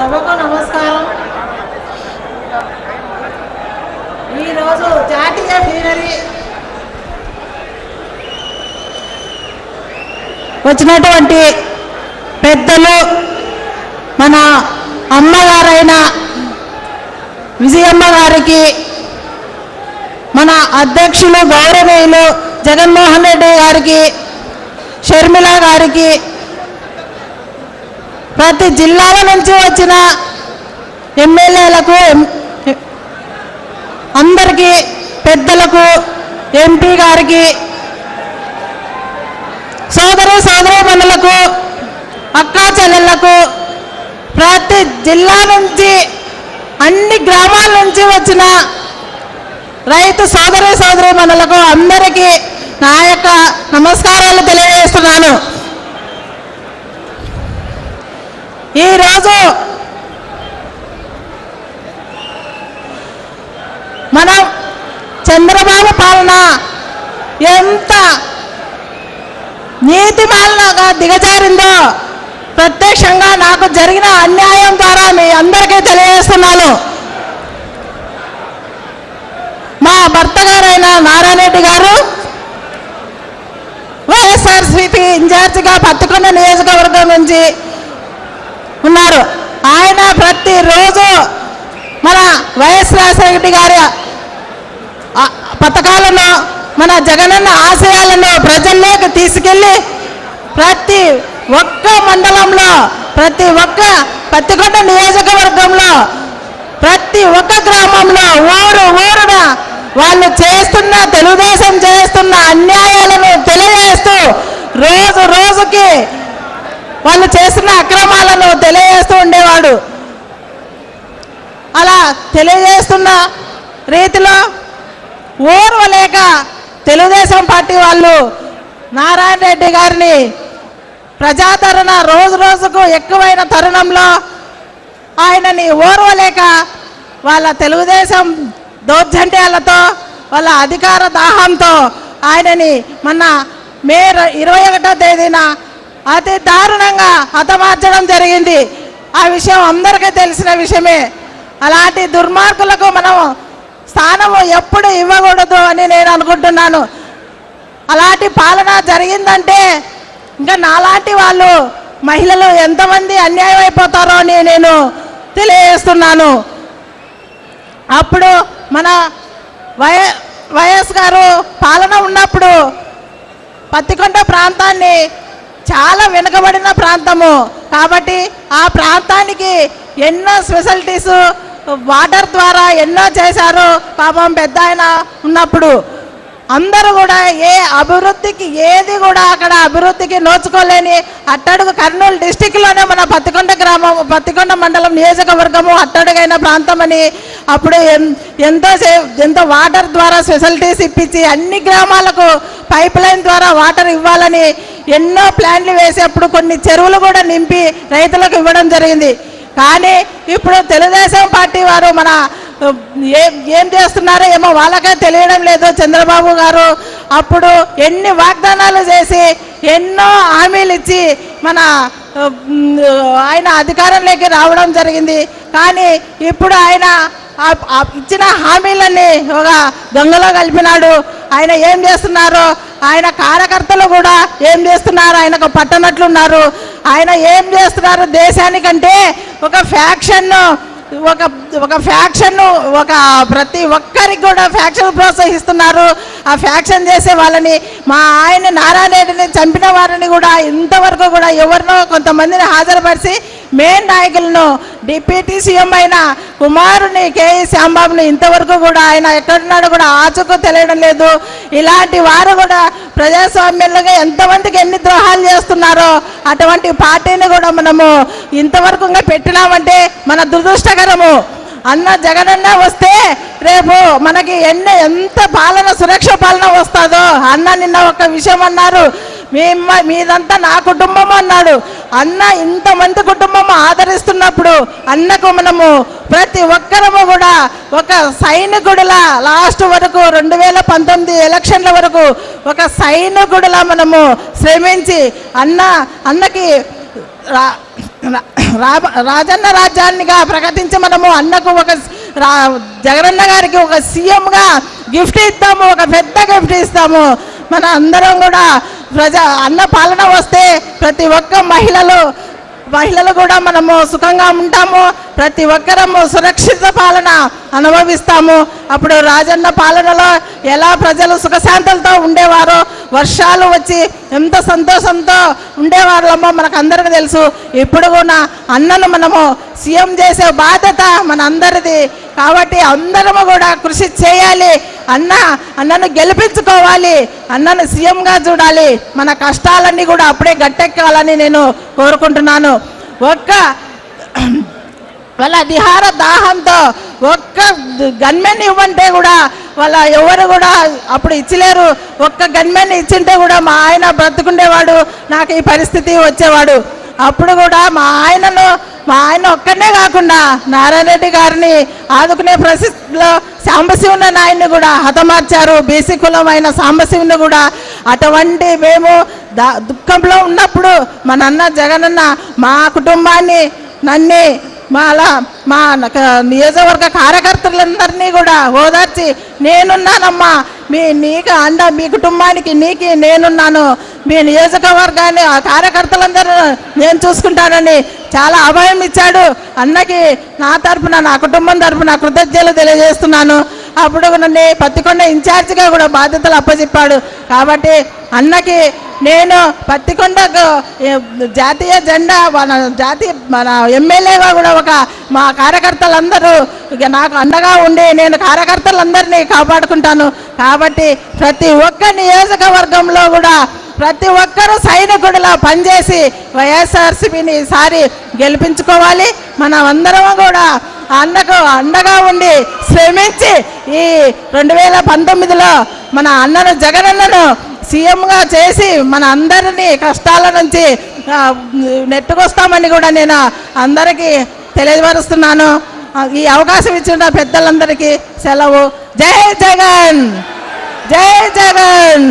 సభకు నమస్కారం. ఈరోజు జాతీయ ప్లీనరీ వచ్చినటువంటి పెద్దలు మన అమ్మగారైన విజయమ్మ గారికి, మన అధ్యక్షులు గౌరవనీయులు జగన్మోహన్ రెడ్డి గారికి, షర్మిల గారికి, ప్రతి జిల్లాల నుంచి వచ్చిన ఎమ్మెల్యేలకు, అందరికీ, పెద్దలకు, ఎంపీ గారికి, సోదరీమణులకు, అక్కా చెల్లెళ్లకు, ప్రతి జిల్లా నుంచి, అన్ని గ్రామాల నుంచి వచ్చిన రైతు సోదరీమణులకు అందరికీ నా యొక్క నమస్కారాలు తెలియజేస్తున్నాను. ఈరోజు మనం చంద్రబాబు పాలన ఎంత నీతి పాలనగా దిగజారిందో ప్రత్యక్షంగా నాకు జరిగిన అన్యాయం ద్వారా మీ అందరికీ తెలియజేస్తున్నాను. మా భర్త గారైన నారాయణ రెడ్డి గారు వైఎస్ఆర్సీపీ ఇన్ఛార్జిగా పత్తికొండ నియోజకవర్గం నుంచి ఉన్నారు. ఆయన ప్రతిరోజు మన వైఎస్ రాజశేఖర గారి పథకాలను, మన జగనన్న ఆశయాలను ప్రజల్లోకి తీసుకెళ్ళి ప్రతి ఒక్క మండలంలో, ప్రతి ఒక్క పత్తికొండ నియోజకవర్గంలో, ప్రతి ఒక్క గ్రామంలో, ఊరున వాళ్ళు చేస్తున్న, తెలుగుదేశం చేస్తున్న అన్యాయాలను తెలియజేస్తూ రోజుకి వాళ్ళు చేస్తున్న అక్రమాలను తెలియజేస్తూ ఉండేవాడు. అలా తెలియజేస్తున్న రీతిలో ఓర్వలేక తెలుగుదేశం పార్టీ వాళ్ళు నారాయణ రెడ్డి గారిని ప్రజాదరణ రోజుకు ఎక్కువైన తరుణంలో ఆయనని ఓర్వలేక వాళ్ళ తెలుగుదేశం దౌర్జన్యాలతో, వాళ్ళ అధికార దాహంతో ఆయనని మొన్న మే 21వ తేదీన అతి దారుణంగా హతమార్చడం జరిగింది. ఆ విషయం అందరికీ తెలిసిన విషయమే. అలాంటి దుర్మార్గులకు మనం స్థానము ఎప్పుడు ఇవ్వకూడదు అని నేను అనుకుంటున్నాను. అలాంటి పాలన జరిగిందంటే ఇంకా నాలాంటి వాళ్ళు, మహిళలు ఎంతమంది అన్యాయం అయిపోతారో అని నేను తెలియజేస్తున్నాను. అప్పుడు మన వైఎస్ గారు పాలన ఉన్నప్పుడు పత్తికొండ ప్రాంతాన్ని చాలా వెనుకబడిన ప్రాంతము కాబట్టి ఆ ప్రాంతానికి ఎన్నో స్పెషాలిటీస్ వాటర్ ద్వారా ఎన్నో చేశారు. పాపం పెద్ద ఆయన ఉన్నప్పుడు అందరూ కూడా ఏ అభివృద్ధికి ఏది కూడా అక్కడ అభివృద్ధికి నోచుకోలేని అట్టడుగు కర్నూలు డిస్టిక్లోనే మన పత్తికొండ మండలం నియోజకవర్గము అట్టడుగైన ప్రాంతం అని అప్పుడు ఎంతో వాటర్ ద్వారా ఫెసిలిటీస్ ఇప్పించి అన్ని గ్రామాలకు పైప్ లైన్ ద్వారా వాటర్ ఇవ్వాలని ఎన్నో ప్లాన్లు వేసి అప్పుడు కొన్ని చెరువులు కూడా నింపి రైతులకు ఇవ్వడం జరిగింది. కానీ ఇప్పుడు తెలుగుదేశం పార్టీ వారు మన ఏం చేస్తున్నారో ఏమో వాళ్ళకే తెలియడం లేదు. చంద్రబాబు గారు అప్పుడు ఎన్ని వాగ్దానాలు చేసి ఎన్నో హామీలు ఇచ్చి ఆయన అధికారంలోకి రావడం జరిగింది. కానీ ఇప్పుడు ఆయన ఇచ్చిన హామీలన్నీ ఒక దొంగలో కలిపినాడు. ఆయన ఏం చేస్తున్నారో ఆయన కార్యకర్తలు కూడా ఏం చేస్తున్నారు ఆయనకు పట్టనట్లున్నారు. ఆయన ఏం చేస్తున్నారు దేశానికంటే ఒక ఫ్యాక్షన్ ప్రతి ఒక్కరికి కూడా ఫ్యాక్షన్ ప్రోత్సహిస్తున్నారు. ఆ ఫ్యాక్షన్ చేసే వాళ్ళని మా ఆయన నారాయణ రెడ్డిని చంపిన వారిని కూడా ఇంతవరకు కూడా ఎవరినో కొంతమందిని హాజరుపరిచి మెయిన్ నాయకులను డిప్యూటీ సీఎం అయిన కుమారుని కేఈ శ్యాంబాబుని ఇంతవరకు కూడా ఆయన ఎక్కడున్నాడో కూడా ఆచూకు తెలియడం లేదు. ఇలాంటి వారు కూడా ప్రజాస్వామ్యంలో ఎంతమందికి ఎన్ని ద్రోహాలు చేస్తున్నారో అటువంటి పార్టీని కూడా మనము ఇంతవరకు ఇంకా పెట్టినామంటే మన దురదృష్టకరము. అన్న జగనన్న వస్తే రేపు మనకి ఎంత పాలన సురక్ష పాలన వస్తుందో. అన్న నిన్న ఒక విషయం అన్నారు, మీదంతా నా కుటుంబం అన్నాడు. అన్న ఇంతమంది కుటుంబం ఆదరిస్తున్నప్పుడు అన్నకు మనము ప్రతి ఒక్కరము కూడా ఒక సైనికుడిలా లాస్ట్ వరకు 2019 ఎలక్షన్ల వరకు ఒక సైనికుడిలా మనము శ్రమించి అన్నకి రాజన్న రాజ్యాన్నిగా ప్రకటించి మనము అన్నకు ఒక జగనన్న గారికి ఒక సీఎంగా గిఫ్ట్ ఇస్తాము, ఒక పెద్ద గిఫ్ట్ ఇస్తాము. మన అందరం కూడా అన్న పాలన వస్తే ప్రతి ఒక్క మహిళలు కూడా మనము సుఖంగా ఉంటాము, ప్రతి ఒక్కరము సురక్షిత పాలన అనుభవిస్తాము. అప్పుడు రాజన్న పాలనలో ఎలా ప్రజలు సుఖశాంతులతో ఉండేవారో, వర్షాలు వచ్చి ఎంత సంతోషంతో ఉండేవాళ్ళమో మనకు అందరికీ తెలుసు. ఇప్పుడు కూడా అన్నను మనము సీఎం చేసే బాధ్యత మన అందరిది. కాబట్టి అందరము కూడా కృషి చేయాలి, అన్నను గెలిపించుకోవాలి, అన్నను సీఎంగా చూడాలి. మన కష్టాలన్నీ కూడా అప్పుడే గట్టెక్కాలని నేను కోరుకుంటున్నాను. వాళ్ళ దిహార దాహంతో ఒక్క గన్మెన్ ఇవ్వంటే కూడా వాళ్ళ ఎవరు కూడా అప్పుడు ఇచ్చలేరు. ఒక్క గన్మెన్ ఇచ్చింటే కూడా మా ఆయన బ్రతుకుండేవాడు, నాకు ఈ పరిస్థితి వచ్చేవాడు. అప్పుడు కూడా మా ఆయన ఒక్కనే కాకుండా నారాయణ రెడ్డి గారిని ఆదుకునే పరిస్థితిలో సాంబశివుని నాయన్ని కూడా హతమార్చారు. బీసీ కులం అయిన సాంబశివుని కూడా. అటువంటి మేము దుఃఖంలో ఉన్నప్పుడు మా నాన్న జగనన్న మా కుటుంబాన్ని మా నియోజకవర్గ కార్యకర్తలందరినీ కూడా ఓదార్చి నేనున్నానమ్మా, నీకు అండ, మీ కుటుంబానికి నేనున్నాను, మీ నియోజకవర్గాన్ని కార్యకర్తలందరూ నేను చూసుకుంటానని చాలా అభయం ఇచ్చాడు. అన్నకి నా తరఫున, నా కుటుంబం తరఫున కృతజ్ఞతలు తెలియజేస్తున్నాను. అప్పుడు నన్ను పత్తికొండ ఇన్ఛార్జిగా కూడా బాధ్యతలు అప్పచెప్పాడు. కాబట్టి అన్నకి నేను పత్తికొండకు జాతీయ జెండా మన ఎమ్మెల్యేగా కూడా మా కార్యకర్తలందరూ నాకు అండగా ఉండి నేను కార్యకర్తలందరినీ కాపాడుకుంటాను. కాబట్టి ప్రతి ఒక్క నియోజకవర్గంలో కూడా ప్రతి ఒక్కరూ సైనికుడిలా పనిచేసి వైఎస్ఆర్సీపీని ఈసారి గెలిపించుకోవాలి. మనం అందరం కూడా అన్నకు అండగా ఉండి శ్రమించి ఈ 2019లో మన అన్నను జగనన్నను సీఎంగా చేసి మన అందరినీ కష్టాల నుంచి నెట్టుకొస్తామని కూడా నేను అందరికీ తెలియపరుస్తున్నాను. ఈ అవకాశం ఇచ్చిన పెద్దలందరికీ సెలవు. జై జగన్, జై జగన్.